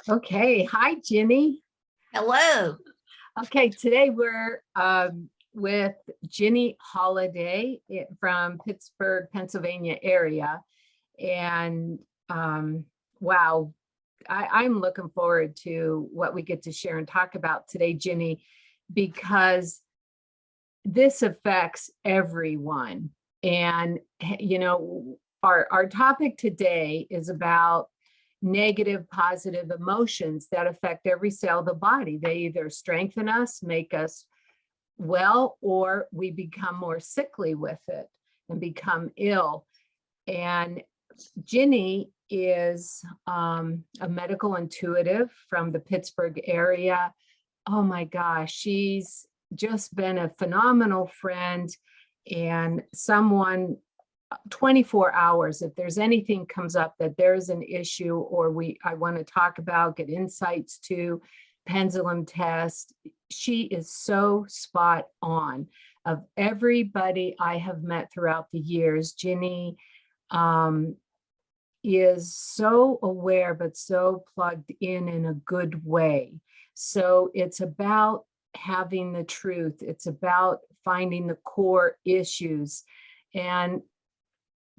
Okay. Hi, Ginny. Hello. Okay. Today we're with Ginny Holliday from Pittsburg, Pennsylvania area. And wow, I'm looking forward to what we get to share and talk about today, Ginny, because this affects everyone. And, our topic today is about negative, positive emotions that affect every cell of the body. They either strengthen us, make us well, or we become more sickly with it and become ill. And Ginny is a medical intuitive from the Pittsburg area. Oh my gosh, she's just been a phenomenal friend and someone 24 hours. If there's anything comes up that there's an issue or I want to talk about, get insights to, pendulum test, she is so spot on. Of everybody I have met throughout the years, Ginny is so aware, but so plugged in a good way. So it's about having the truth. It's about finding the core issues. And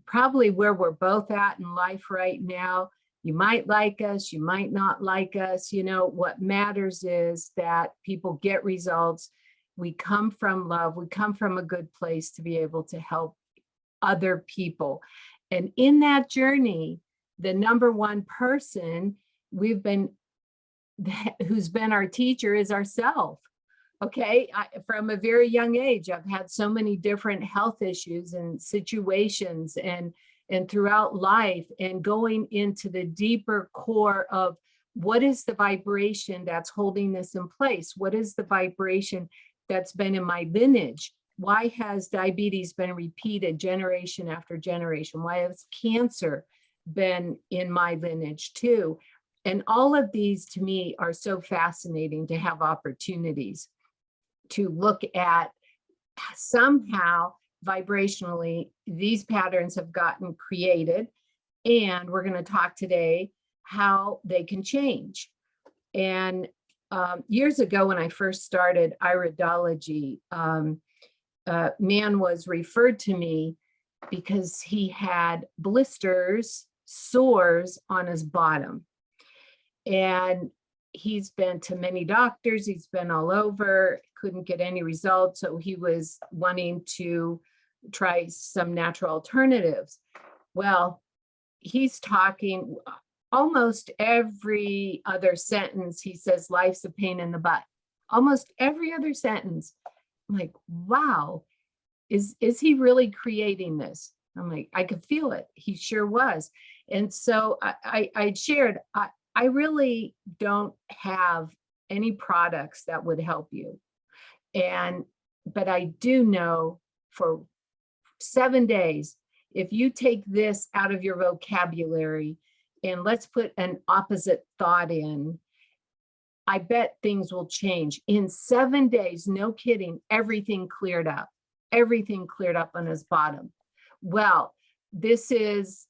probably where we're both at in life right now, you might like us, you might not like us. What matters is that people get results. We come from love. We come from a good place to be able to help other people. And in that journey, the number one person who's been our teacher is ourselves. Okay, from a very young age, I've had so many different health issues and situations and throughout life, and going into the deeper core of what is the vibration that's holding this in place? What is the vibration that's been in my lineage? Why has diabetes been repeated generation after generation? Why has cancer been in my lineage too? And all of these to me are so fascinating to have opportunities to look at. Somehow vibrationally these patterns have gotten created, and we're going to talk today how they can change. And years ago when I first started iridology, a man was referred to me because he had blisters, sores on his bottom. And he's been to many doctors, he's been all over, couldn't get any results. So he was wanting to try some natural alternatives. Well, he's talking almost every other sentence. He says, life's a pain in the butt. Almost every other sentence. I'm like, wow, is he really creating this? I'm like, I could feel it. He sure was. And so I shared, I really don't have any products that would help you. But I do know for 7 days, if you take this out of your vocabulary and let's put an opposite thought in, I bet things will change. In 7 days, no kidding, everything cleared up. Everything cleared up on his bottom. Well, this is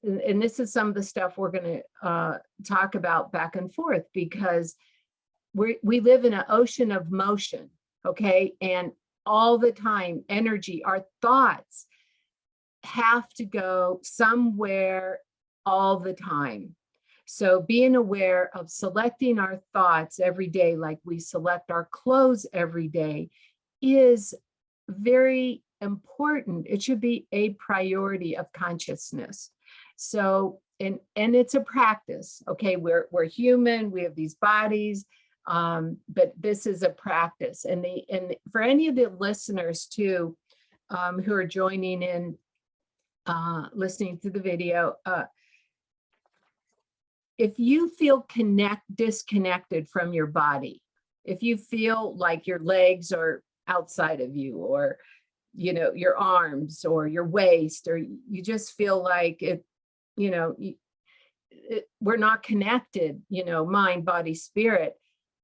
some of the stuff we're going to talk about back and forth, because we live in an ocean of motion, okay? And all the time, energy, our thoughts have to go somewhere all the time. So being aware of selecting our thoughts every day, like we select our clothes every day, is very important. It should be a priority of consciousness. So, and it's a practice. Okay, we're human, we have these bodies, but this is a practice. And for any of the listeners too, who are joining in, listening to the video, if you feel disconnected from your body, if you feel like your legs are outside of you, or your arms or your waist, or you just feel like it, we're not connected, mind, body, spirit.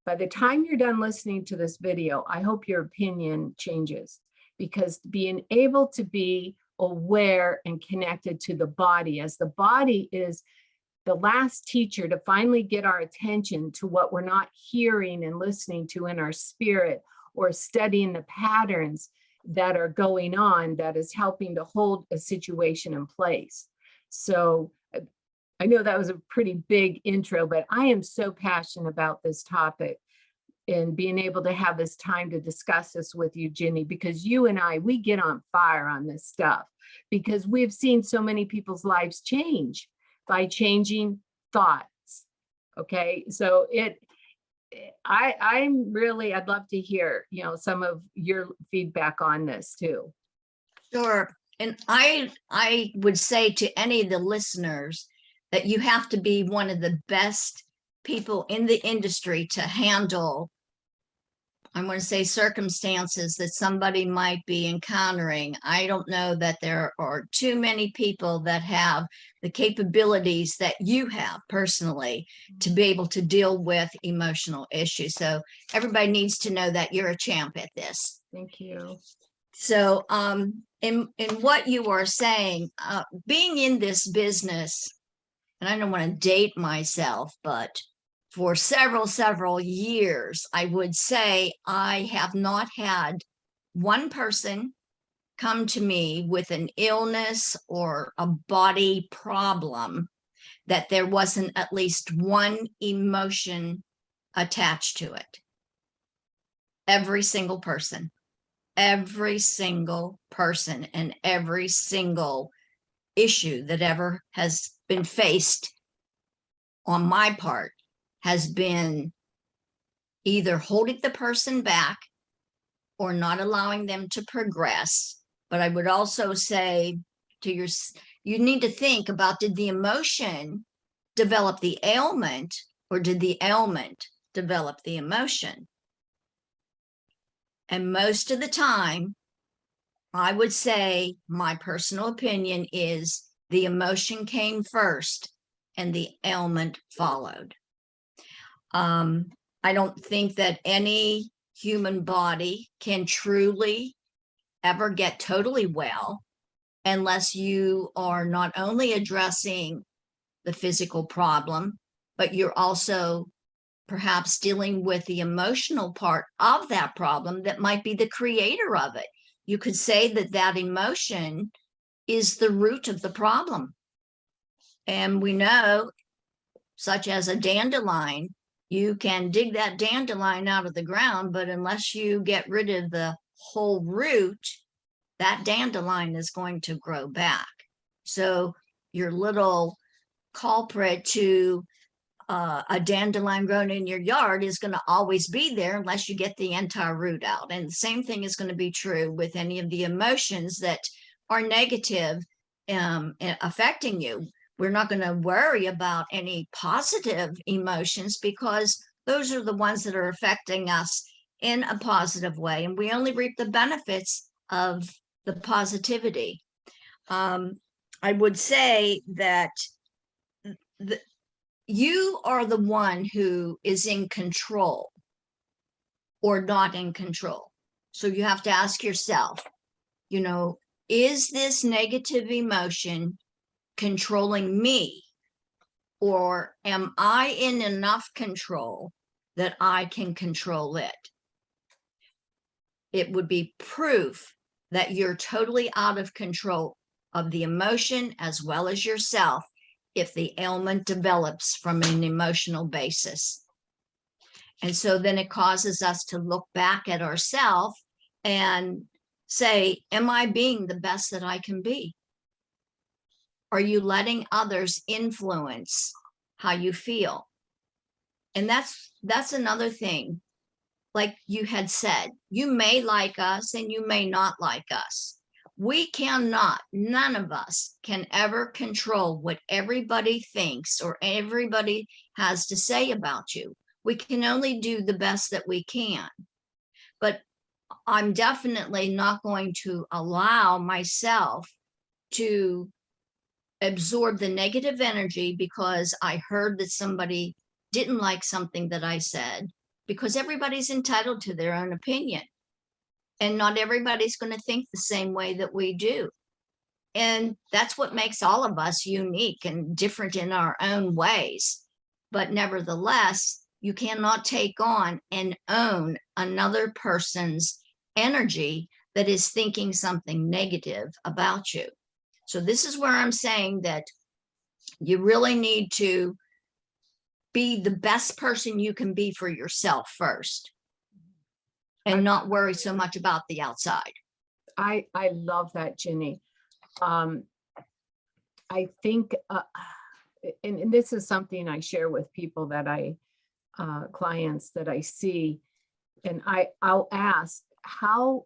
By the time you're done listening to this video, I hope your opinion changes, because being able to be aware and connected to the body, as the body is the last teacher to finally get our attention to what we're not hearing and listening to in our spirit, or studying the patterns that are going on that is helping to hold a situation in place. So I know that was a pretty big intro, but I am so passionate about this topic and being able to have this time to discuss this with you, Ginny, because you and I, we get on fire on this stuff because we've seen so many people's lives change by changing thoughts. Okay, so I'd love to hear, some of your feedback on this too. Sure. And I would say to any of the listeners that you have to be one of the best people in the industry to handle, I'm going to say, circumstances that somebody might be encountering. I don't know that there are too many people that have the capabilities that you have personally to be able to deal with emotional issues. So everybody needs to know that you're a champ at this. Thank you. So in what you are saying, being in this business, and I don't want to date myself, but for several years, I would say I have not had one person come to me with an illness or a body problem that there wasn't at least one emotion attached to it. Every single person and every single issue that ever has been faced on my part has been either holding the person back or not allowing them to progress. But I would also say to you need to think about, did the emotion develop the ailment, or did the ailment develop the emotion? And most of the time, I would say my personal opinion is the emotion came first and the ailment followed. I don't think that any human body can truly ever get totally well unless you are not only addressing the physical problem, but you're also perhaps dealing with the emotional part of that problem that might be the creator of it. You could say that that emotion is the root of the problem. And we know, such as a dandelion, you can dig that dandelion out of the ground, but unless you get rid of the whole root, that dandelion is going to grow back. So your little culprit to a dandelion grown in your yard is going to always be there unless you get the entire root out. And the same thing is going to be true with any of the emotions that are negative affecting you. We're not going to worry about any positive emotions because those are the ones that are affecting us in a positive way. And we only reap the benefits of the positivity. I would say that you are the one who is in control or not in control. So you have to ask yourself, is this negative emotion controlling me, or am I in enough control that I can control it? It would be proof that you're totally out of control of the emotion as well as yourself if the ailment develops from an emotional basis. And so then it causes us to look back at ourselves and say, am I being the best that I can be? Are you letting others influence how you feel? And that's another thing. Like you had said, you may like us and you may not like us. We cannot, none of us can ever control what everybody thinks or everybody has to say about you. We can only do the best that we can. But I'm definitely not going to allow myself to absorb the negative energy because I heard that somebody didn't like something that I said, because everybody's entitled to their own opinion. And not everybody's going to think the same way that we do. And that's what makes all of us unique and different in our own ways. But nevertheless, you cannot take on and own another person's energy that is thinking something negative about you. So this is where I'm saying that you really need to be the best person you can be for yourself first, and not worry so much about the outside. I love that, Ginny. I think, and this is something I share with people that clients that I see, and I'll ask, how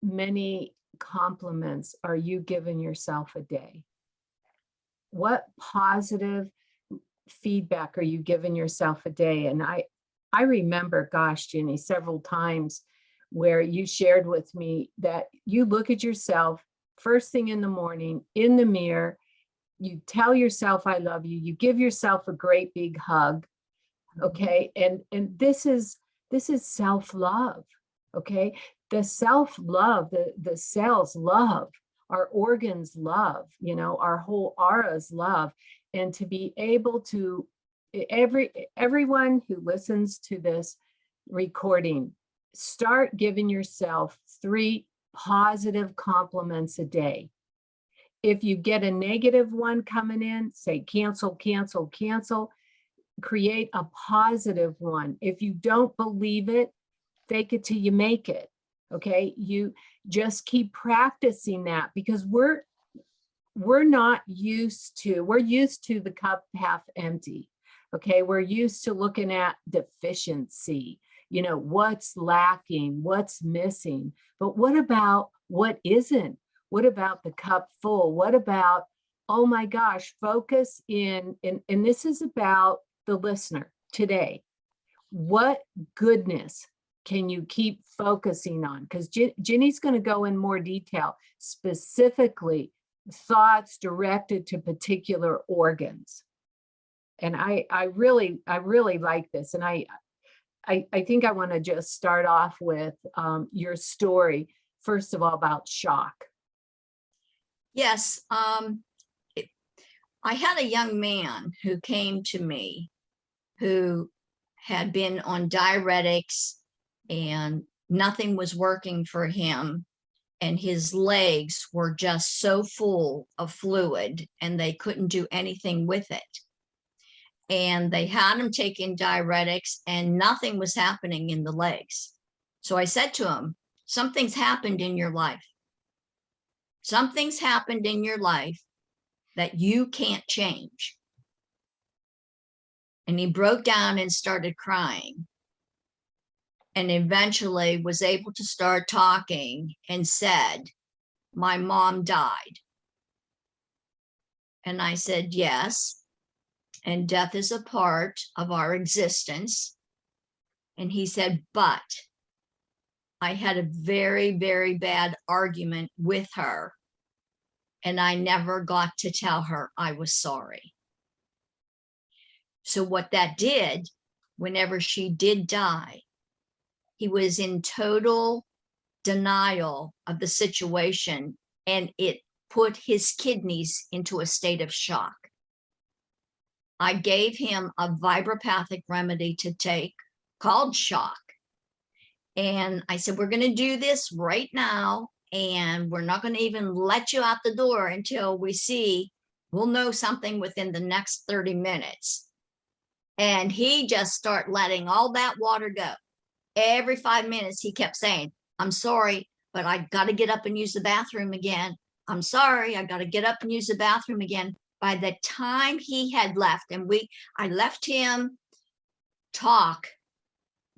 many compliments are you giving yourself a day? What positive feedback are you giving yourself a day? And I remember, gosh, Ginny, several times where you shared with me that you look at yourself first thing in the morning in the mirror, you tell yourself, I love you, you give yourself a great big hug. Okay. And this is self-love. Okay. The self-love, the cells love, our organs love, our whole auras love. And to be able to, everyone who listens to this recording, start giving yourself 3 positive compliments a day. If you get a negative one coming in, say cancel, cancel, cancel. Create a positive one. If you don't believe it, fake it till you make it. Okay, you just keep practicing that, because we're used to the cup half empty. Okay, we're used to looking at deficiency, what's lacking, what's missing. But what about what isn't? What about the cup full? What about, oh my gosh, focus in, and this is about the listener today. What goodness can you keep focusing on? Because Ginny's going to go in more detail, specifically thoughts directed to particular organs. And I really like this. And I think I want to just start off with your story, first of all, about shock. Yes. I had a young man who came to me who had been on diuretics and nothing was working for him. And his legs were just so full of fluid and they couldn't do anything with it. And they had him taking diuretics and nothing was happening in the legs. So I said to him, something's happened in your life. Something's happened in your life that you can't change. And he broke down and started crying, and eventually was able to start talking and said, my mom died. And I said, yes, and death is a part of our existence. And he said, but I had a very, very bad argument with her, and I never got to tell her I was sorry. So what that did, whenever she did die, he was in total denial of the situation, and it put his kidneys into a state of shock. I gave him a vibropathic remedy to take called shock. And I said, we're going to do this right now, and we're not going to even let you out the door until we'll know something within the next 30 minutes. And he just started letting all that water go. Every 5 minutes, he kept saying, I'm sorry, but I got to get up and use the bathroom again. I'm sorry, I got to get up and use the bathroom again. By the time he had left, and I left him talk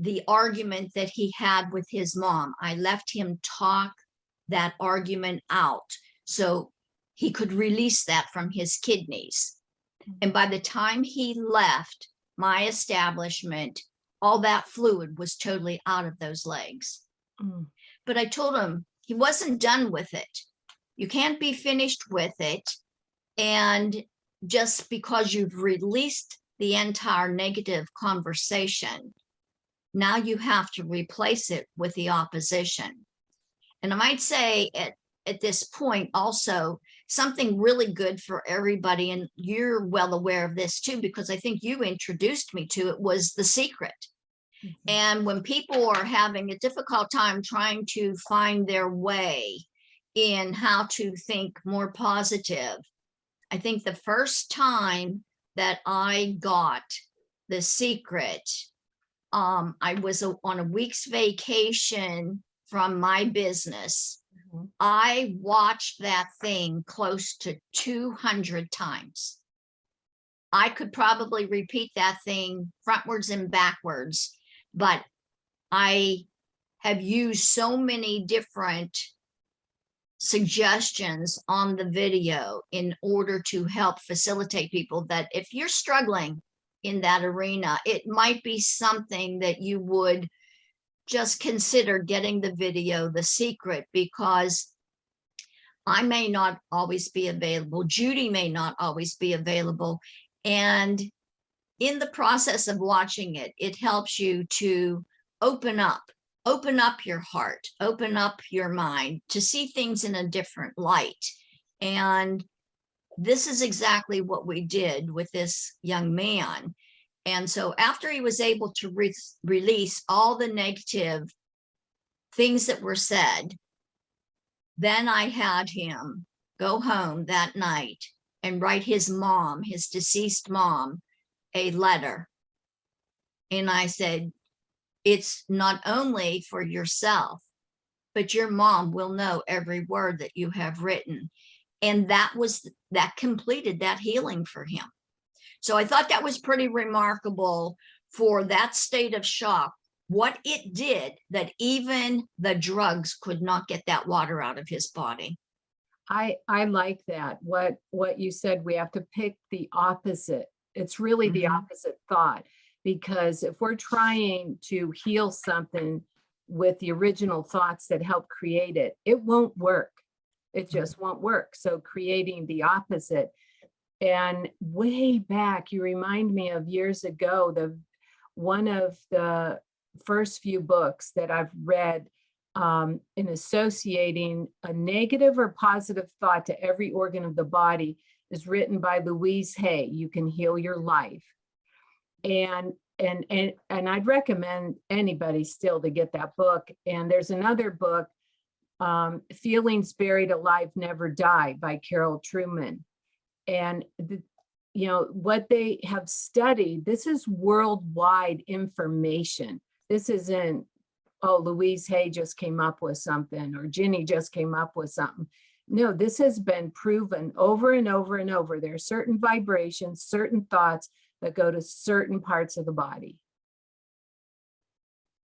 the argument that he had with his mom. I left him talk that argument out so he could release that from his kidneys. And by the time he left my establishment, all that fluid was totally out of those legs. But I told him he wasn't done with it. You can't be finished with it. And just because you've released the entire negative conversation, now you have to replace it with the opposition. And I might say at this point also, something really good for everybody, and you're well aware of this too, because I think you introduced me to it, was The Secret. And when people are having a difficult time trying to find their way in how to think more positive, I think the first time that I got The Secret, I was on a week's vacation from my business. I watched that thing close to 200 times. I could probably repeat that thing frontwards and backwards, but I have used so many different suggestions on the video in order to help facilitate people that if you're struggling in that arena, it might be something that you would just consider getting the video, The Secret, because I may not always be available. Judy may not always be available. And in the process of watching it, it helps you to open up your heart, open up your mind to see things in a different light. And this is exactly what we did with this young man. And so after he was able to release all the negative things that were said, then I had him go home that night and write his mom, his deceased mom, a letter. And I said, it's not only for yourself, but your mom will know every word that you have written. And that completed that healing for him. So I thought that was pretty remarkable for that state of shock, what it did that even the drugs could not get that water out of his body. I like that. What you said, we have to pick the opposite. It's really the opposite thought, because if we're trying to heal something with the original thoughts that help create it, it won't work. It just won't work. So creating the opposite. And way back, you remind me of years ago, one of the first few books that I've read in associating a negative or positive thought to every organ of the body is written by Louise Hay, You Can Heal Your Life. And I'd recommend anybody still to get that book. And there's another book, Feelings Buried Alive Never Die by Carol Truman. And what they have studied, this is worldwide information. This isn't, oh, Louise Hay just came up with something, or Ginny just came up with something. No, this has been proven over and over and over. There are certain vibrations, certain thoughts that go to certain parts of the body.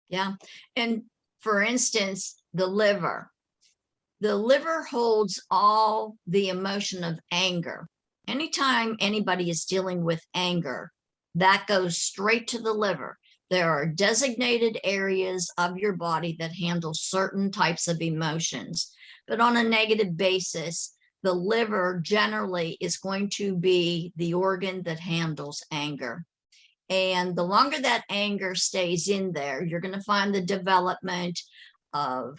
Yeah. And for instance, the liver holds all the emotion of anger. Anytime anybody is dealing with anger, that goes straight to the liver. There are designated areas of your body that handle certain types of emotions. But on a negative basis, the liver generally is going to be the organ that handles anger. And the longer that anger stays in there, you're going to find the development of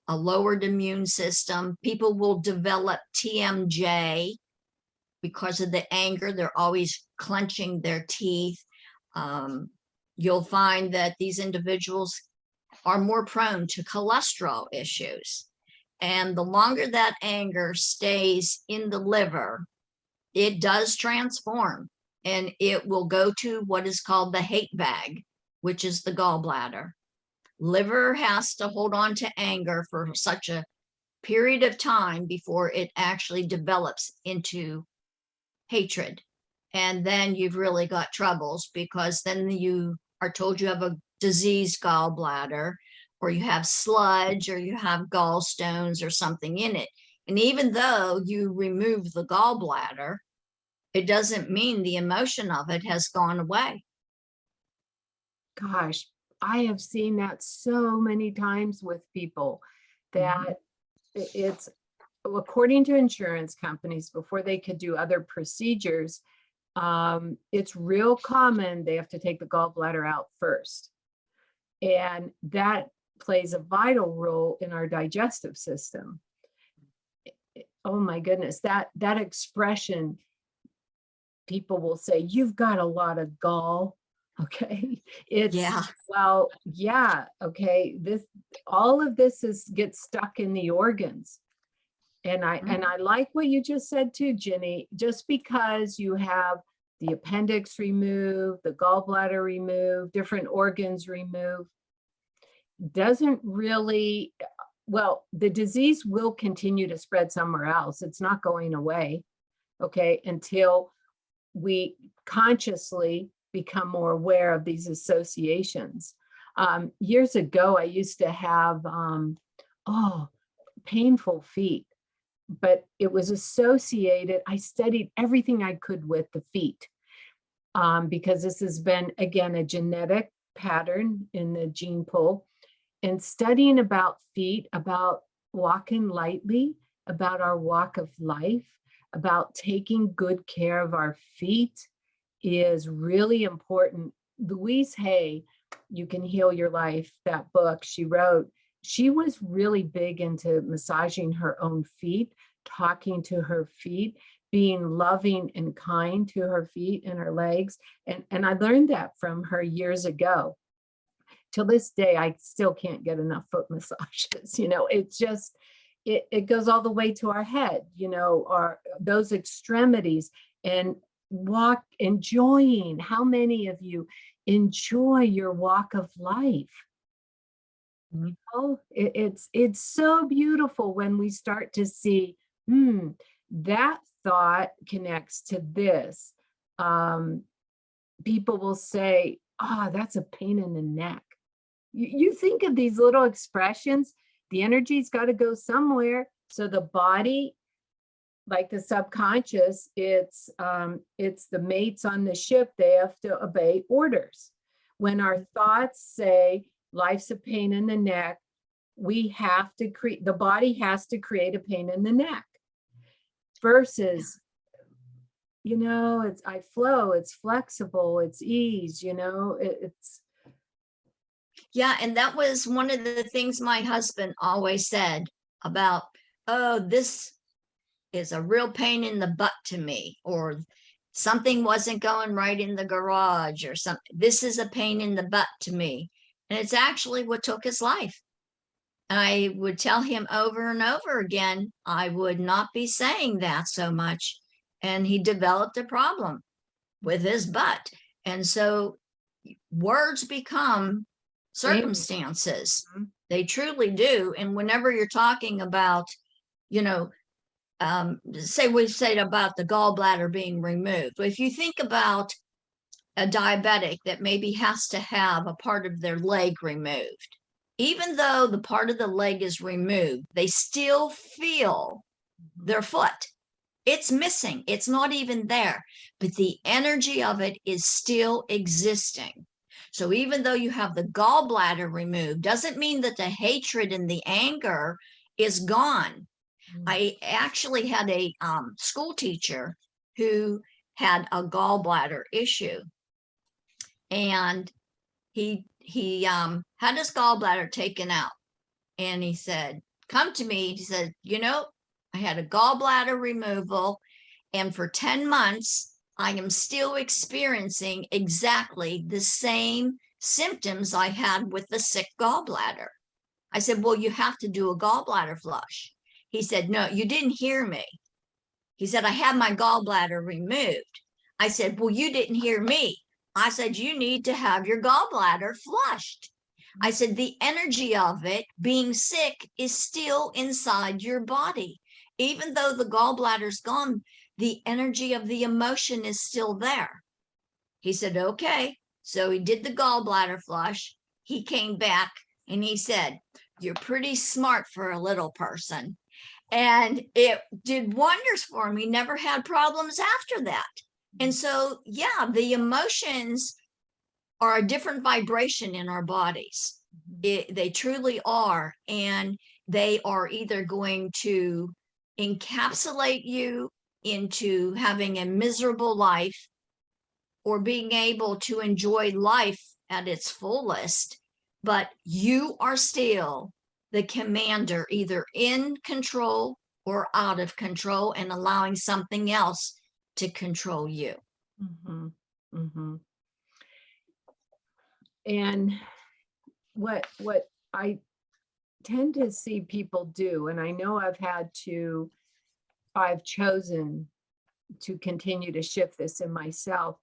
a lowered immune system. People will develop TMJ because of the anger. They're always clenching their teeth. You'll find that these individuals are more prone to cholesterol issues. And the longer that anger stays in the liver, it does transform, and it will go to what is called the hate bag, which is the gallbladder. Liver has to hold on to anger for such a period of time before it actually develops into hatred. And then you've really got troubles, because then you are told you have a diseased gallbladder, or you have sludge, or you have gallstones or something in it. And even though you remove the gallbladder, it doesn't mean the emotion of it has gone away. Gosh, I have seen that so many times with people that it's, according to insurance companies, before they could do other procedures, it's real common they have to take the gallbladder out first. And that plays a vital role in our digestive system. oh my goodness, that expression, people will say, you've got a lot of gall. Okay. It's, Yeah. well, yeah. Okay. All of this gets stuck in the organs. And I like what you just said too, Ginny. Just because you have the appendix removed, the gallbladder removed, different organs removed, doesn't really, well, the disease will continue to spread somewhere else. It's not going away, okay, until we consciously become more aware of these associations. Years ago, I used to have, painful feet, but it was associated. I studied everything I could with the feet, because this has been, again, a genetic pattern in the gene pool. And studying about feet, about walking lightly, about our walk of life, about taking good care of our feet is really important. Louise Hay, You Can Heal Your Life, that book she wrote, she was really big into massaging her own feet, talking to her feet, being loving and kind to her feet and her legs. And I learned that from her years ago. Till this day, I still can't get enough foot massages. It's just, it goes all the way to our head, those extremities, and enjoying. How many of you enjoy your walk of life? It's so beautiful when we start to see, that thought connects to this. People will say, that's a pain in the neck. You think of these little expressions, the energy's got to go somewhere. So the body, like the subconscious, it's the mates on the ship. They have to obey orders. When our thoughts say life's a pain in the neck, we have to create, the body has to create a pain in the neck. Versus, I flow, it's flexible, it's ease, it's. Yeah, and that was one of the things my husband always said about, this is a real pain in the butt to me, or something wasn't going right in the garage, or something. This is a pain in the butt to me. And it's actually what took his life. And I would tell him over and over again, I would not be saying that so much. And he developed a problem with his butt. And so words become circumstances. They truly do. And whenever you're talking about, say we said about the gallbladder being removed. If you think about a diabetic that maybe has to have a part of their leg removed, even though the part of the leg is removed, they still feel their foot. It's missing. It's not even there, but the energy of it is still existing. So even though you have the gallbladder removed, doesn't mean that the hatred and the anger is gone. I actually had a school teacher who had a gallbladder issue, and he had his gallbladder taken out, and he said, come to me. He said, I had a gallbladder removal, and for 10 months, I am still experiencing exactly the same symptoms I had with the sick gallbladder. I said, well, you have to do a gallbladder flush. He said, no, you didn't hear me. He said, I had my gallbladder removed. I said, well, you didn't hear me. I said, you need to have your gallbladder flushed. I said, the energy of it being sick is still inside your body. Even though the gallbladder's gone, the energy of the emotion is still there. He said, okay. So he did the gallbladder flush. He came back and he said, you're pretty smart for a little person. And it did wonders for him. He never had problems after that. And so, yeah, the emotions are a different vibration in our bodies. They truly are. And they are either going to encapsulate you into having a miserable life, or being able to enjoy life at its fullest. But you are still the commander, either in control or out of control and allowing something else to control you. Mm-hmm. Mm-hmm. And what I tend to see people do, and I know I've chosen to continue to shift this in myself,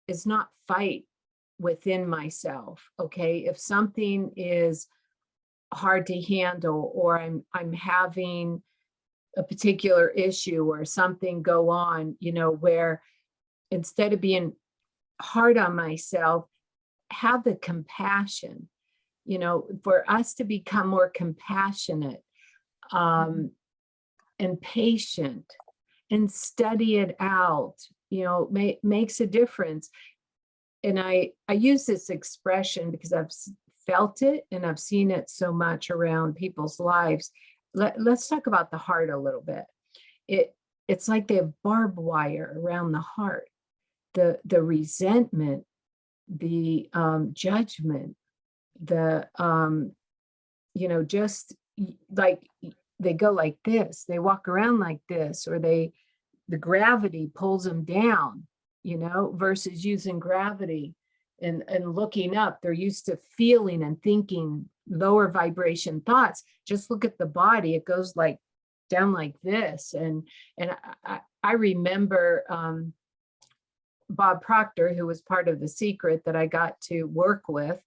is not fight within myself. Okay. If something is hard to handle, or I'm having a particular issue or something go on, where instead of being hard on myself, have the compassion, for us to become more compassionate, and patient, and study it out, makes a difference. And I use this expression because I've felt it and I've seen it so much around people's lives. Let's talk about the heart a little bit. It's like they have barbed wire around the heart, the resentment, the judgment, the just like they go like this, they walk around like this, or the gravity pulls them down, versus using gravity and looking up. They're used to feeling and thinking lower vibration thoughts. Just look at the body, it goes like down like this. And I remember Bob Proctor, who was part of The Secret that I got to work with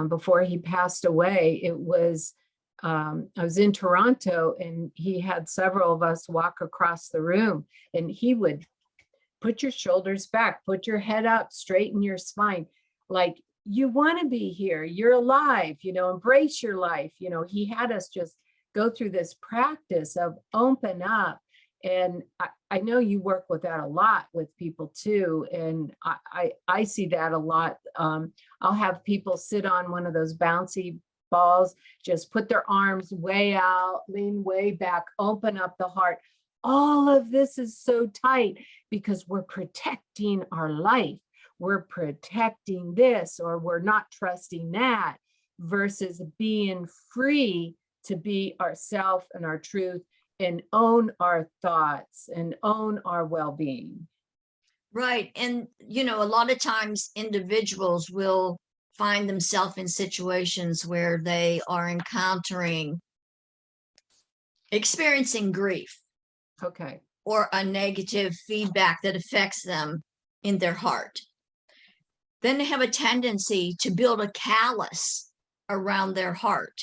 before he passed away. It was I was in Toronto, and he had several of us walk across the room, and he would put your shoulders back, put your head up, straighten your spine, like you want to be here, you're alive, embrace your life. He had us just go through this practice of open up. And I know you work with that a lot with people too. And I see that a lot. I'll have people sit on one of those bouncy balls, just put their arms way out, lean way back, open up the heart. All of this is so tight because we're protecting our life. We're protecting this, or we're not trusting that, versus being free to be ourself and our truth and own our thoughts and own our well-being. Right. And, a lot of times individuals will find themselves in situations where they are experiencing grief. Okay. Or a negative feedback that affects them in their heart. Then they have a tendency to build a callus around their heart.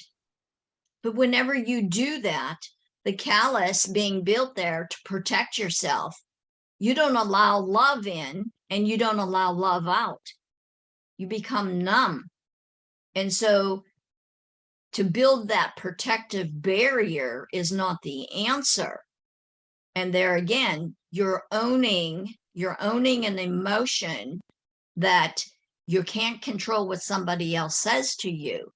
But whenever you do that, the callus being built there to protect yourself, you don't allow love in and you don't allow love out. You become numb. And so to build that protective barrier is not the answer. And there again, you're owning an emotion that you can't control what somebody else says to you.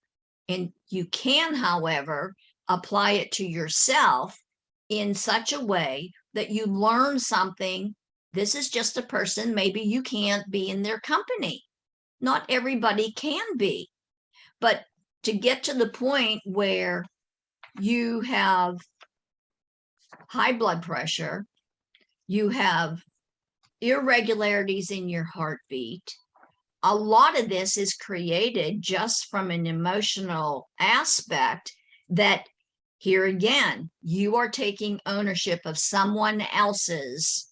And you can, however, apply it to yourself in such a way that you learn something. This is just a person, maybe you can't be in their company. Not everybody can be. But to get to the point where you have high blood pressure, you have irregularities in your heartbeat, a lot of this is created just from an emotional aspect that, here again, you are taking ownership of someone else's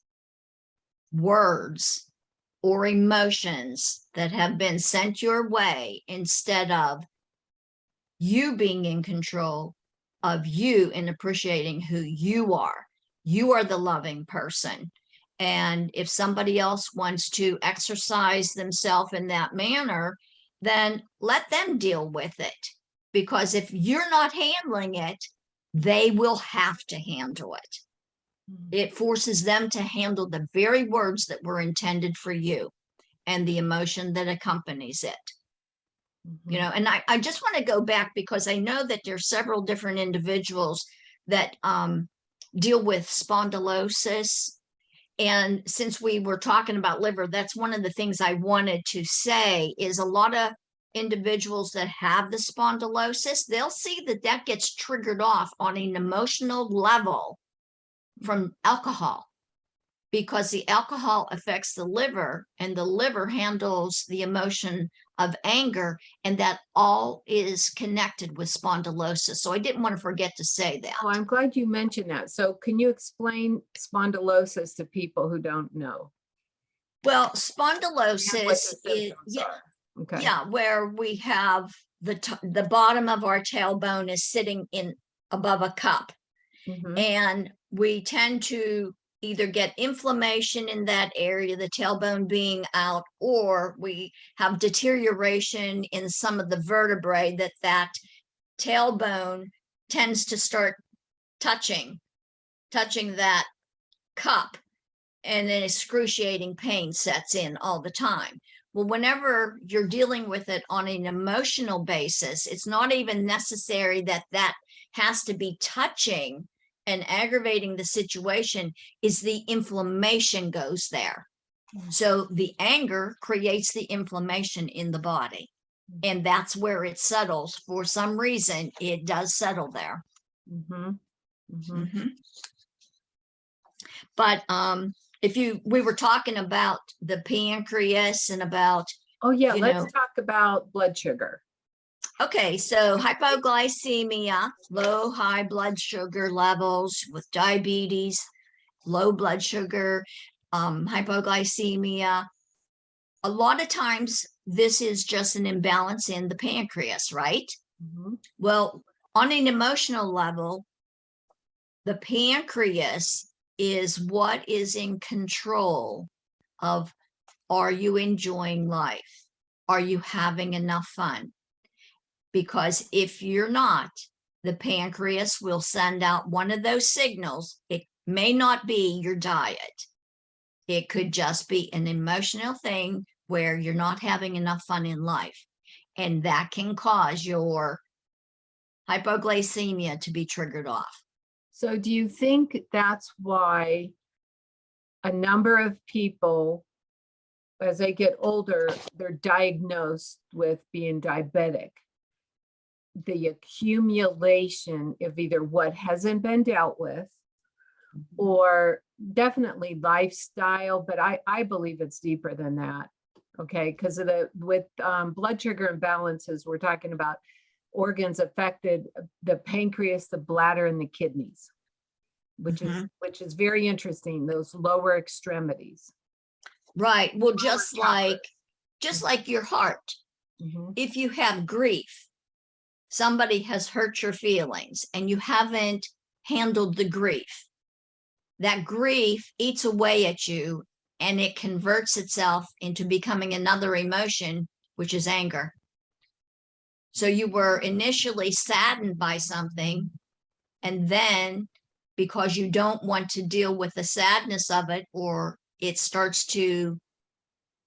words or emotions that have been sent your way, instead of you being in control of you and appreciating who you are. You are the loving person. And if somebody else wants to exercise themselves in that manner, then let them deal with it. Because if you're not handling it, they will have to handle it. It forces them to handle the very words that were intended for you and the emotion that accompanies it. And I just want to go back, because I know that there's several different individuals that deal with spondylosis. And since we were talking about liver, that's one of the things I wanted to say is a lot of individuals that have the spondylosis, they'll see that that gets triggered off on an emotional level from alcohol, because the alcohol affects the liver, and the liver handles the emotion of anger, and that all is connected with spondylosis. So I didn't want to forget to say that. Oh, I'm glad you mentioned that. So can you explain spondylosis to people who don't know? Well, And what spondylosis the is, symptoms are? Okay. yeah, where we have the bottom of our tailbone is sitting in above a cup, Mhm. and we tend to either get inflammation in that area, the tailbone being out, or we have deterioration in some of the vertebrae that tailbone tends to start touching that cup, and then excruciating pain sets in all the time. Well, whenever you're dealing with it on an emotional basis, it's not even necessary that that has to be touching and aggravating the situation, is the inflammation goes there. So the anger creates the inflammation in the body, and that's where it settles. For some reason, it does settle there. Mhm. Mhm. But we were talking about the pancreas and about, Oh, yeah, you let's know, talk about blood sugar. okay, so hypoglycemia, high blood sugar levels with diabetes, low blood sugar, hypoglycemia. A lot of times this is just an imbalance in the pancreas, right? Mhm. Well, on an emotional level, the pancreas is what is in control of, are you enjoying life? Are you having enough fun? Because if you're not, the pancreas will send out one of those signals. It may not be your diet. It could just be an emotional thing where you're not having enough fun in life. And that can cause your hypoglycemia to be triggered off. So do you think that's why a number of people, as they get older, they're diagnosed with being diabetic? The accumulation of either what hasn't been dealt with, or definitely lifestyle, but I believe it's deeper than that. Okay, because of with blood sugar imbalances, we're talking about organs affected, the pancreas, the bladder, and the kidneys, which is very interesting, those lower extremities. Right. Well, Lower just chakras. like your heart, Mhm. if you have grief, somebody has hurt your feelings and you haven't handled the grief, that grief eats away at you, and it converts itself into becoming another emotion, which is anger. So you were initially saddened by something, and then because you don't want to deal with the sadness of it, or it starts to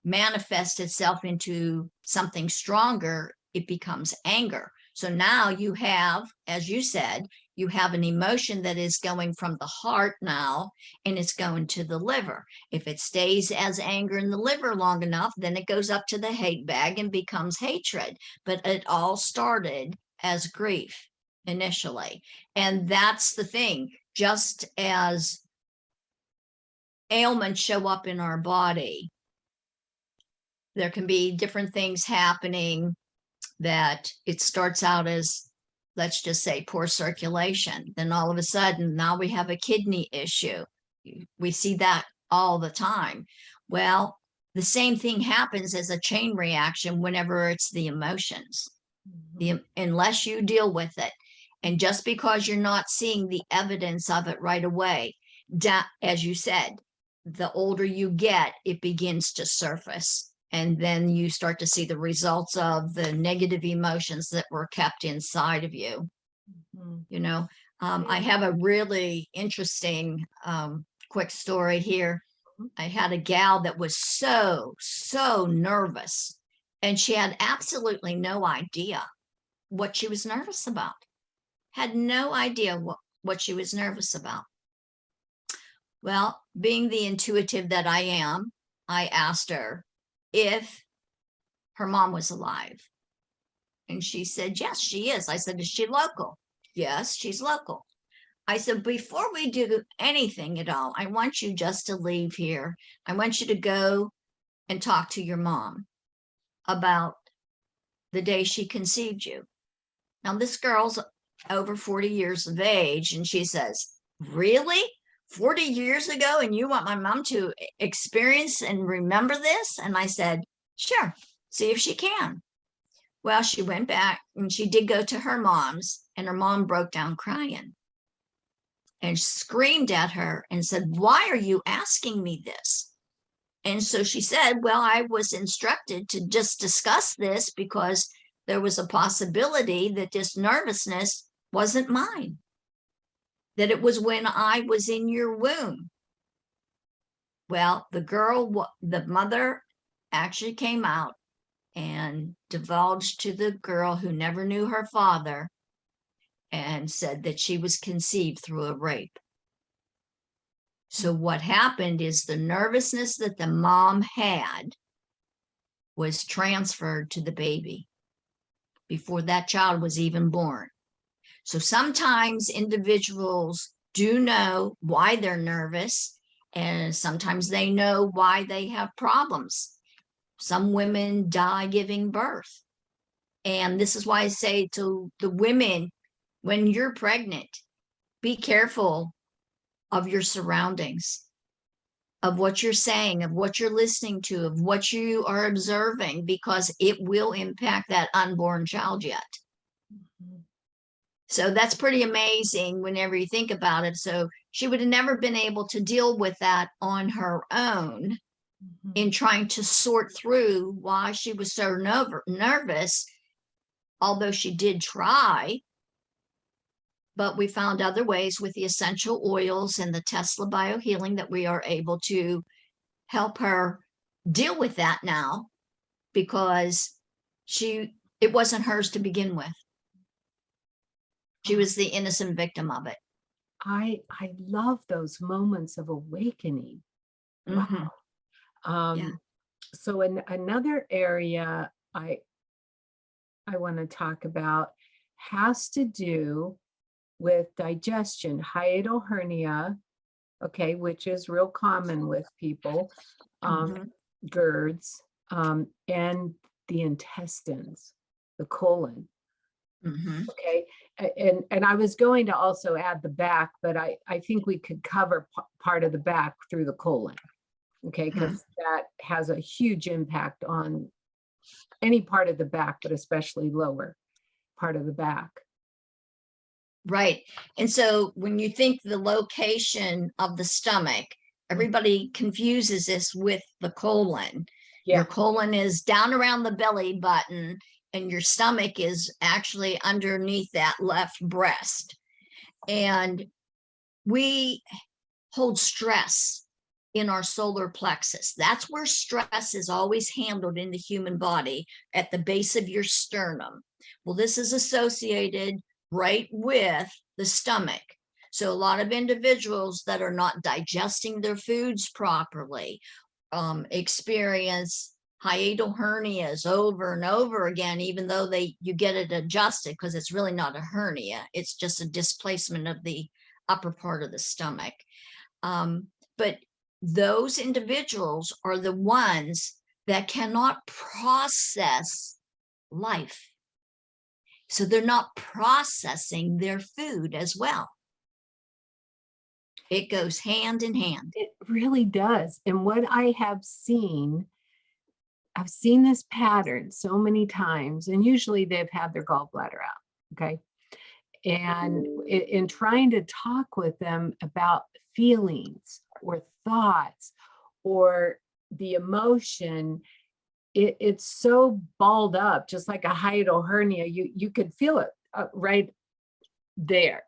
manifest itself into something stronger, it becomes anger. So now you have, as you said, you have an emotion that is going from the heart now, and it's going to the liver. If it stays as anger in the liver long enough, then it goes up to the hate bag and becomes hatred. But it all started as grief initially. And that's the thing. Just as ailments show up in our body, there can be different things happening, that it starts out as, let's just say, poor circulation. Then all of a sudden, now we have a kidney issue. We see that all the time. Well, the same thing happens as a chain reaction whenever it's the emotions, unless you deal with it. And just because you're not seeing the evidence of it right away, as you said, the older you get, it begins to surface. And then you start to see the results of the negative emotions that were kept inside of you. You know, I have a really interesting quick story here. I had a gal that was so nervous, and she had absolutely no idea what she was nervous about. Had no idea what she was nervous about. Well, being the intuitive that I am, I asked her if her mom was alive. And she said, yes, she is. I said, is she local? Yes, she's local. I said, before we do anything at all, I want you just to leave here. I want you to go and talk to your mom about the day she conceived you. Now, this girl's over 40 years of age, and she says, really? 40 years ago, and you want my mom to experience and remember this? And I said, sure, see if she can. Well, she went back and she did go to her mom's, and her mom broke down crying and screamed at her and said, why are you asking me this? And so she said, well, I was instructed to just discuss this because there was a possibility that this nervousness wasn't mine, that it was when I was in your womb. Well, the mother actually came out and divulged to the girl who never knew her father and said that she was conceived through a rape. So what happened is the nervousness that the mom had was transferred to the baby before that child was even born. So sometimes individuals do know why they're nervous, and sometimes they know why they have problems. Some women die giving birth. And this is why I say to the women, when you're pregnant, be careful of your surroundings, of what you're saying, of what you're listening to, of what you are observing, because it will impact that unborn child yet. So that's pretty amazing whenever you think about it. So she would have never been able to deal with that on her own in trying to sort through why she was so nervous, although she did try. But we found other ways with the essential oils and the Tesla Biohealing that we are able to help her deal with that now, because it wasn't hers to begin with. She was the innocent victim of it. I love those moments of awakening. Mm-hmm. Wow. Yeah. So in another area I want to talk about has to do with digestion, hiatal hernia, okay, which is real common with people, GERDs, and the intestines, the colon. Okay. And I was going to also add the back, but I think we could cover part of the back through the colon. Okay. Because that has a huge impact on any part of the back, but especially lower part of the back. Right. And so when you think the location of the stomach, everybody confuses this with the colon. Yeah. Your colon is down around the belly button, and your stomach is actually underneath that left breast. And we hold stress in our solar plexus. That's where stress is always handled in the human body, at the base of your sternum. Well, this is associated right with the stomach. So a lot of individuals that are not digesting their foods properly experience hiatal hernias over and over again, even though you get it adjusted, because it's really not a hernia. It's just a displacement of the upper part of the stomach. But those individuals are the ones that cannot process life. So they're not processing their food as well. It goes hand in hand. It really does. And what I have seen, I've seen this pattern so many times, and usually they've had their gallbladder out. Okay. And in trying to talk with them about feelings or thoughts or the emotion, it's so balled up, just like a hiatal hernia. You could feel it right there,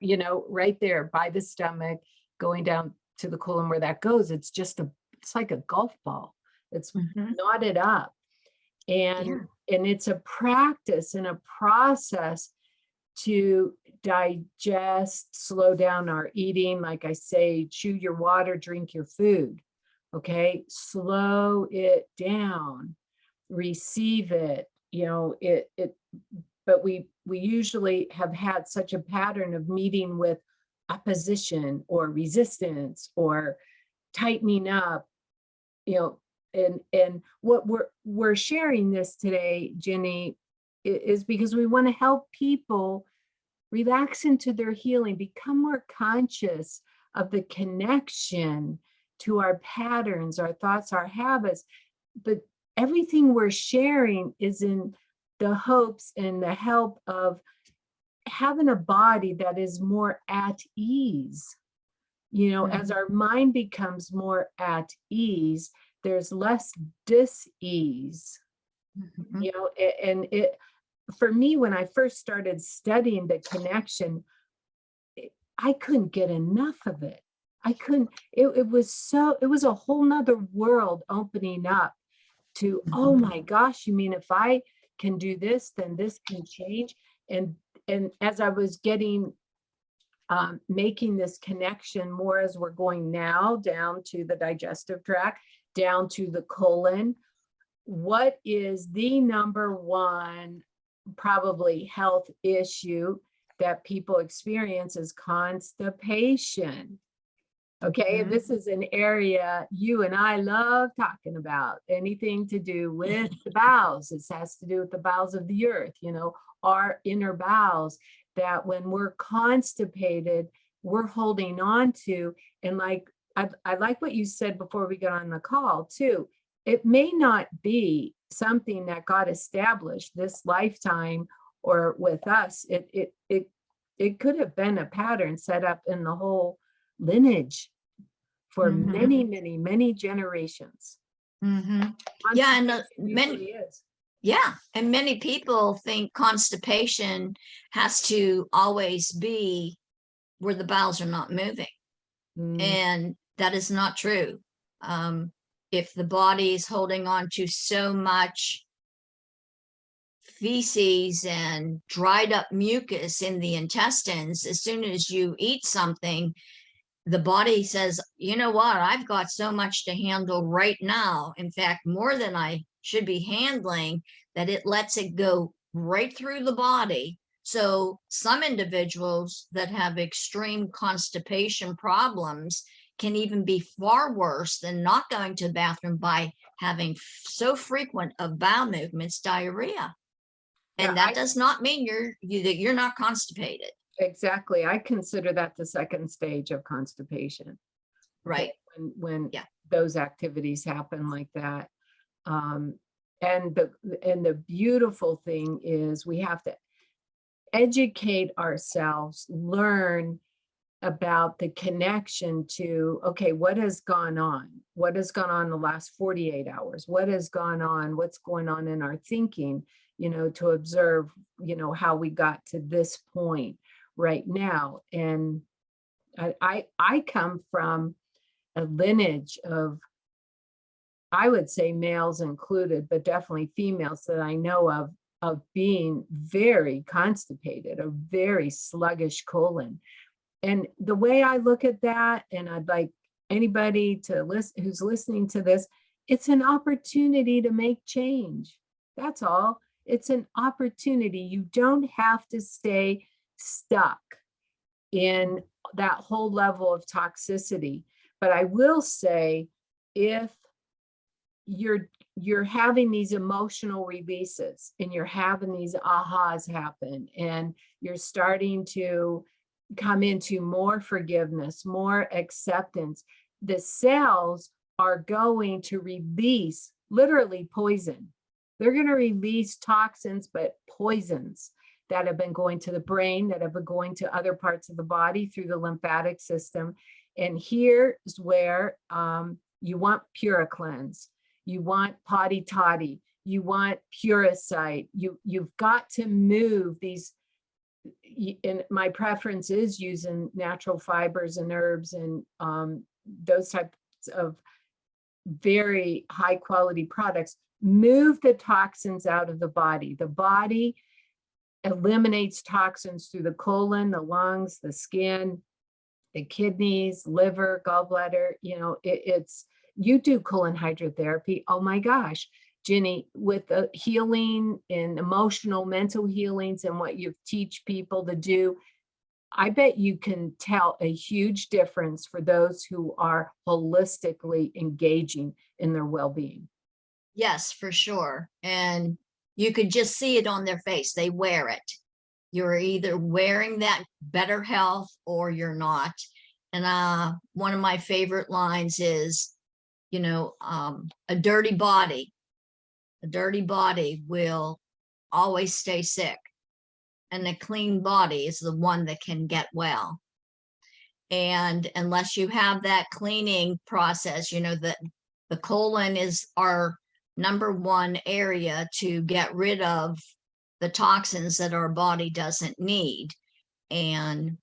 right there by the stomach, going down to the colon where that goes. It's like a golf ball. It's knotted up. And it's a practice and a process to digest, slow down our eating. Like I say, chew your water, drink your food. Okay. Slow it down, receive it, but but we usually have had such a pattern of meeting with opposition or resistance or tightening up, you know, and what we're sharing this today, Ginny, is because we want to help people relax into their healing, become more conscious of the connection to our patterns, our thoughts, our habits. But everything we're sharing is in the hopes and the help of having a body that is more at ease. You know, as our mind becomes more at ease, there's less dis-ease. You know, and it, for me, when I first started studying the connection, I couldn't get enough of it. I couldn't, it was a whole nother world opening up to, oh my gosh, you mean if I can do this, then this can change. And as I was getting, making this connection more as we're going now down to the digestive tract, down to the colon, what is the number one probably health issue that people experience is constipation. Okay, and this is an area you and I love talking about. Anything to do with the bowels. This has to do with the bowels of the earth, you know, our inner bowels, that when we're constipated, we're holding on to. And like, I like what you said before we got on the call too. It may not be something that got established this lifetime or with us. It could have been a pattern set up in the whole lineage for many generations. Yeah, and many people think constipation has to always be where the bowels are not moving, and that is not true. If the body is holding on to so much feces and dried up mucus in the intestines, as soon as you eat something, the body says, you know what, I've got so much to handle right now. In fact, more than I should be handling, that it lets it go right through the body. So some individuals that have extreme constipation problems can even be far worse than not going to the bathroom by having so frequent of bowel movements, diarrhea. And that does not mean that you're not constipated. Exactly. I consider that the second stage of constipation. Right. When those activities happen like that. And the beautiful thing is we have to educate ourselves, learn about the connection to, okay, what has gone on? What has gone on the last 48 hours? What has gone on? What's going on in our thinking, you know, to observe, you know, how we got to this point right now. And I come from a lineage of, I would say males included, but definitely females that I know of being very constipated, a very sluggish colon. And the way I look at that, and I'd like anybody to listen who's listening to this, it's an opportunity to make change. That's all. It's an opportunity. You don't have to stay stuck in that whole level of toxicity. But I will say, if you're having these emotional releases and you're having these ahas happen and you're starting to come into more forgiveness, more acceptance, the cells are going to release literally poison. They're going to release toxins, but poisons that have been going to the brain, that have been going to other parts of the body through the lymphatic system. And here's where you want PuraCleanse, you want Potty Toddy, you want Puricite. You've got to move these. And my preference is using natural fibers and herbs and those types of very high quality products. Move the toxins out of the body. The body eliminates toxins through the colon, the lungs, the skin, the kidneys, liver, gallbladder. You know, it's you do colon hydrotherapy. Oh my gosh, Ginny, with the healing and emotional, mental healings and what you teach people to do, I bet you can tell a huge difference for those who are holistically engaging in their well-being. Yes, for sure. And you could just see it on their face. They wear it. You're either wearing that better health or you're not. And one of my favorite lines is, a dirty body will always stay sick. And a clean body is the one that can get well. And unless you have that cleaning process, that the colon is our number one area to get rid of the toxins that our body doesn't need. And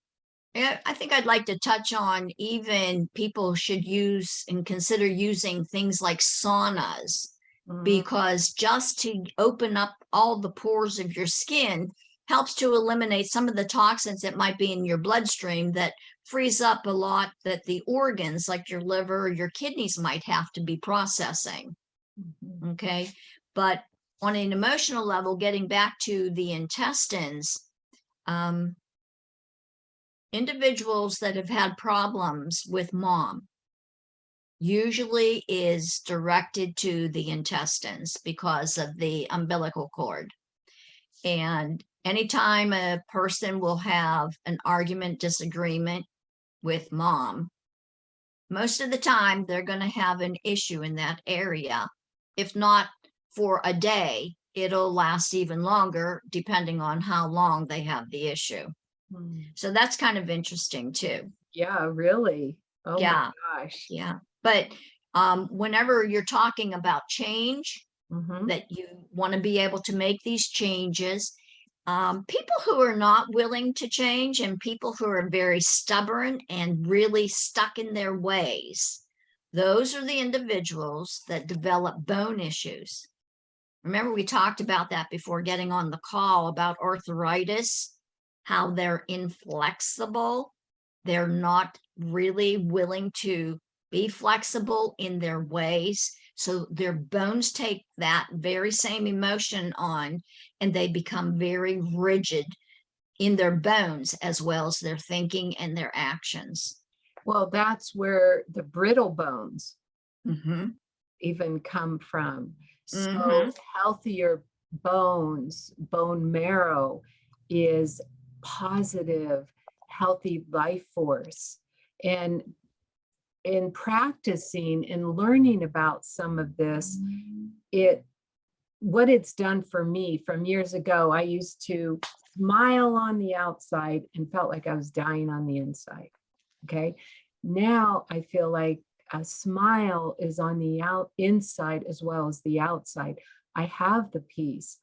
I think I'd like to touch on, even people should use and consider using things like saunas, because just to open up all the pores of your skin helps to eliminate some of the toxins that might be in your bloodstream that frees up a lot that the organs like your liver or your kidneys might have to be processing. Okay. But on an emotional level, getting back to the intestines, individuals that have had problems with mom usually is directed to the intestines because of the umbilical cord. And anytime a person will have an argument, disagreement with mom, most of the time they're going to have an issue in that area. If not for a day, it'll last even longer, depending on how long they have the issue. So that's kind of interesting too. Yeah, really. Oh Yeah. my gosh. Yeah. But whenever you're talking about change, that you want to be able to make these changes, people who are not willing to change and people who are very stubborn and really stuck in their ways, those are the individuals that develop bone issues. Remember, we talked about that before getting on the call about arthritis, how they're inflexible. They're not really willing to be flexible in their ways. So their bones take that very same emotion on, and they become very rigid in their bones as well as their thinking and their actions. Well, that's where the brittle bones even come from. So healthier bones, bone marrow is positive, healthy life force. And in practicing and learning about some of this, what it's done for me from years ago, I used to smile on the outside and felt like I was dying on the inside. Okay. Now I feel like a smile is on the inside as well as the outside. I have the peace.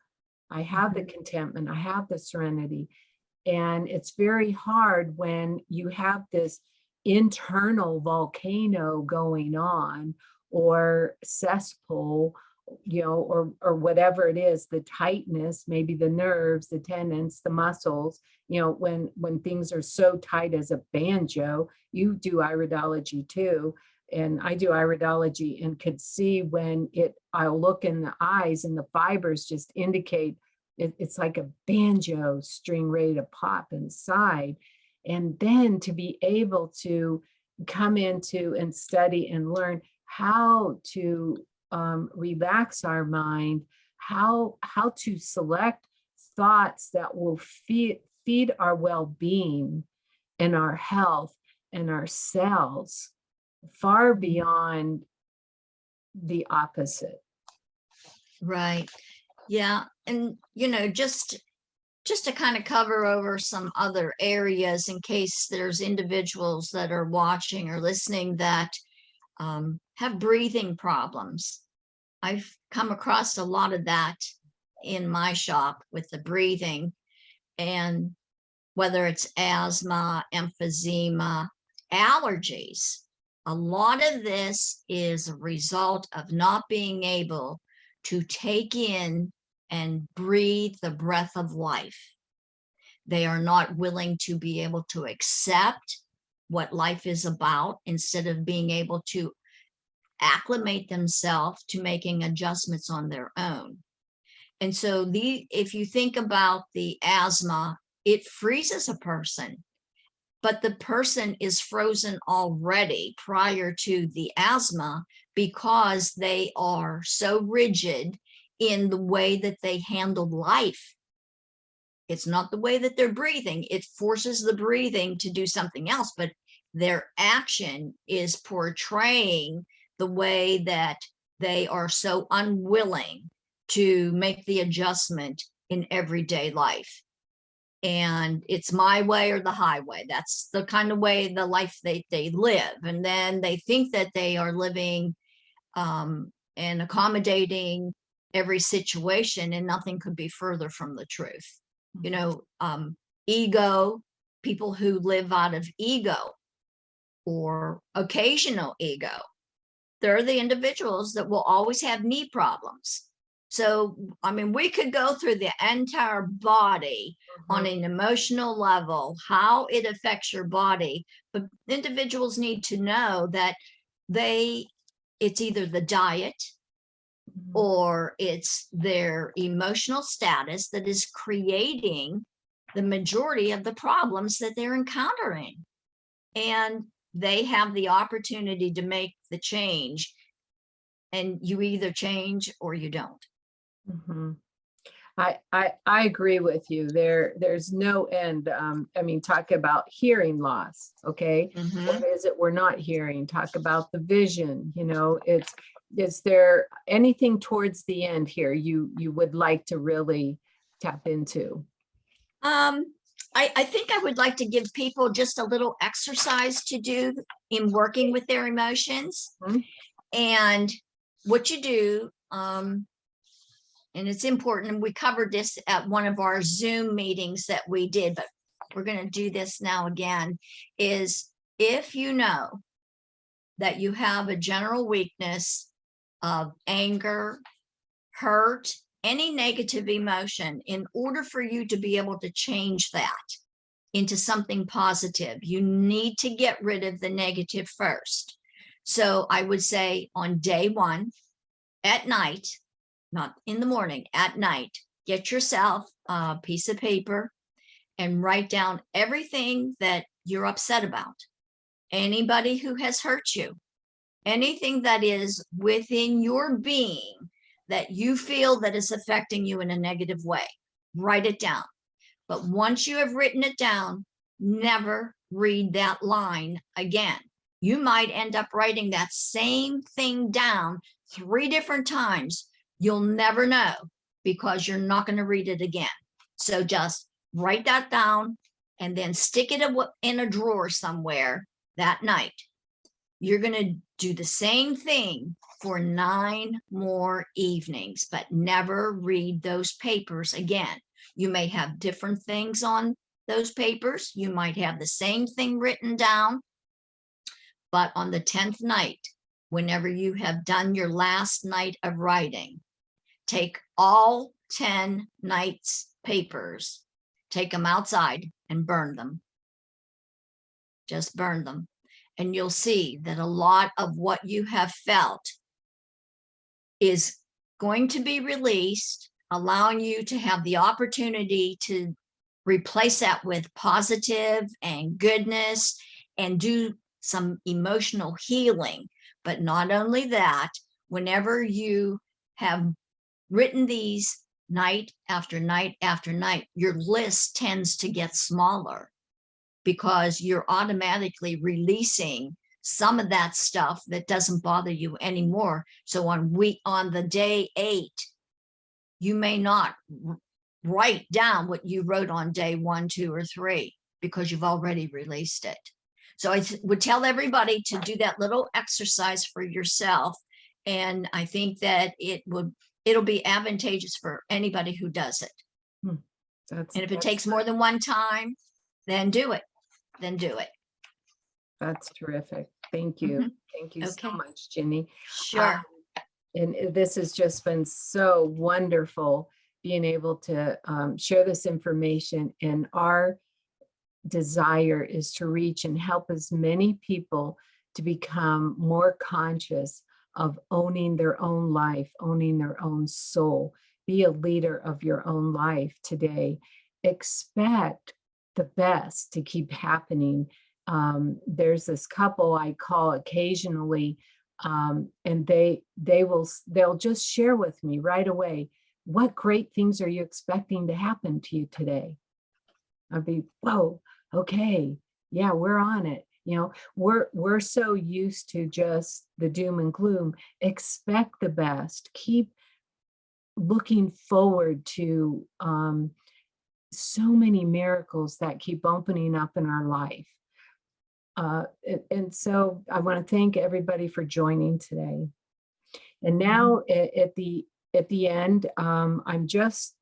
I have the contentment. I have the serenity. And it's very hard when you have this internal volcano going on, or cesspool, or whatever it is, the tightness, maybe the nerves, the tendons, the muscles, when things are so tight as a banjo. You do iridology too. And I do iridology and could see when I'll look in the eyes and the fibers just indicate it's like a banjo string ready to pop inside. And then to be able to come into and study and learn how to relax our mind, how to select thoughts that will feed our well-being and our health and our cells far beyond the opposite. Right. Yeah. And, just to kind of cover over some other areas in case there's individuals that are watching or listening that have breathing problems. I've come across a lot of that in my shop with the breathing, and whether it's asthma, emphysema, allergies, a lot of this is a result of not being able to take in and breathe the breath of life. They are not willing to be able to accept what life is about instead of being able to acclimate themselves to making adjustments on their own. And so if you think about the asthma, it freezes a person, but the person is frozen already prior to the asthma because they are so rigid in the way that they handle life. It's not the way that they're breathing. It forces the breathing to do something else, but their action is portraying the way that they are so unwilling to make the adjustment in everyday life. And it's my way or the highway. That's the kind of way, the life they live. And then they think that they are living and accommodating every situation, and nothing could be further from the truth. You know, ego, people who live out of ego or occasional ego, they're the individuals that will always have knee problems. So, I mean, we could go through the entire body on an emotional level, how it affects your body, but individuals need to know that it's either the diet or it's their emotional status that is creating the majority of the problems that they're encountering. And they have the opportunity to make the change, and you either change or you don't. I agree with you. There's no end. I mean, talk about hearing loss. Okay. What is it we're not hearing? Talk about the vision. You know, is there anything towards the end here you would like to really tap into? I think I would like to give people just a little exercise to do in working with their emotions. And what you do, and it's important, and we covered this at one of our Zoom meetings that we did, but we're going to do this now again, is if you know that you have a general weakness of anger, hurt, any negative emotion, in order for you to be able to change that into something positive, you need to get rid of the negative first. So I would say on day one, at night, not in the morning, at night, get yourself a piece of paper and write down everything that you're upset about, anybody who has hurt you, anything that is within your being that you feel that is affecting you in a negative way. Write it down. But once you have written it down, never read that line again. You might end up writing that same thing down 3 different times. You'll never know because you're not going to read it again. So just write that down and then stick it in a drawer somewhere that night. You're going to do the same thing for 9 more evenings, but never read those papers again. You may have different things on those papers. You might have the same thing written down, but on the 10th night, whenever you have done your last night of writing, take all 10 nights' papers, take them outside and burn them. Just burn them. And you'll see that a lot of what you have felt is going to be released, allowing you to have the opportunity to replace that with positive and goodness and do some emotional healing. But not only that, whenever you have written these night after night after night, your list tends to get smaller because you're automatically releasing some of that stuff that doesn't bother you anymore. So on the day 8, you may not write down what you wrote on day 1, 2, or 3 because you've already released it. So I would tell everybody to do that little exercise for yourself. And I think that it'll be advantageous for anybody who does it. And if it takes more than one time, then do it. That's terrific. Thank you. Thank you so much, Ginny. Sure. And this has just been so wonderful being able to share this information. And our desire is to reach and help as many people to become more conscious of owning their own life, owning their own soul. Be a leader of your own life today. Expect the best to keep happening. There's this couple I call occasionally, and they'll just share with me right away, what great things are you expecting to happen to you today? I'd be, whoa, okay, yeah, we're on it. You know, we're so used to just the doom and gloom. Expect the best. Keep looking forward to so many miracles that keep opening up in our life. And so I want to thank everybody for joining today. And now at the end, I'm just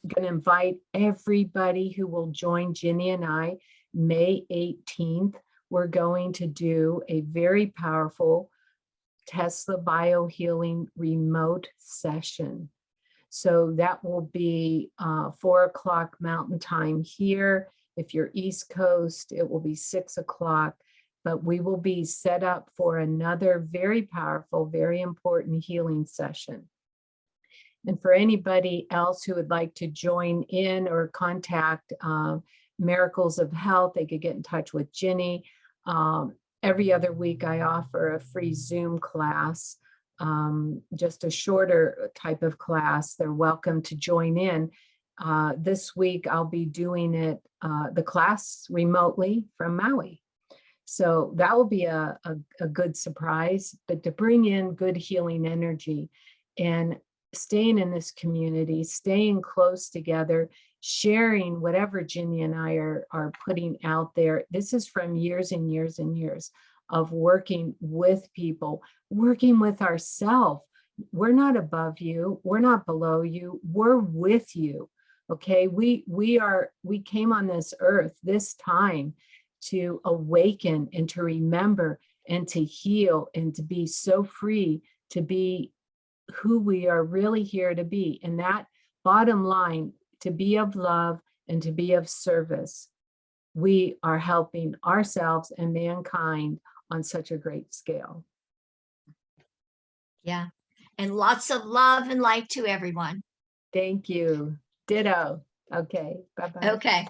going to invite everybody who will join Ginny and I May 18th. We're going to do a very powerful Tesla Biohealing remote session. So that will be 4 o'clock Mountain Time here. If you're East Coast, it will be 6 o'clock. But we will be set up for another very powerful, very important healing session. And for anybody else who would like to join in or contact Miracles of Health, they could get in touch with Ginny. Every other week, I offer a free Zoom class, just a shorter type of class. They're welcome to join in. This week, I'll be doing it, the class remotely from Maui. So that will be a good surprise, but to bring in good healing energy and staying in this community, staying close together, sharing whatever Ginny and I are putting out there. This is from years and years and years of working with people, working with ourselves. We're not above you. We're not below you. We're with you. Okay. We came on this earth this time to awaken and to remember and to heal and to be so free to be who we are really here to be. And that bottom line, to be of love and to be of service. We are helping ourselves and mankind on such a great scale. Yeah. And lots of love and light to everyone. Thank you. Ditto. Okay. Bye-bye. Okay.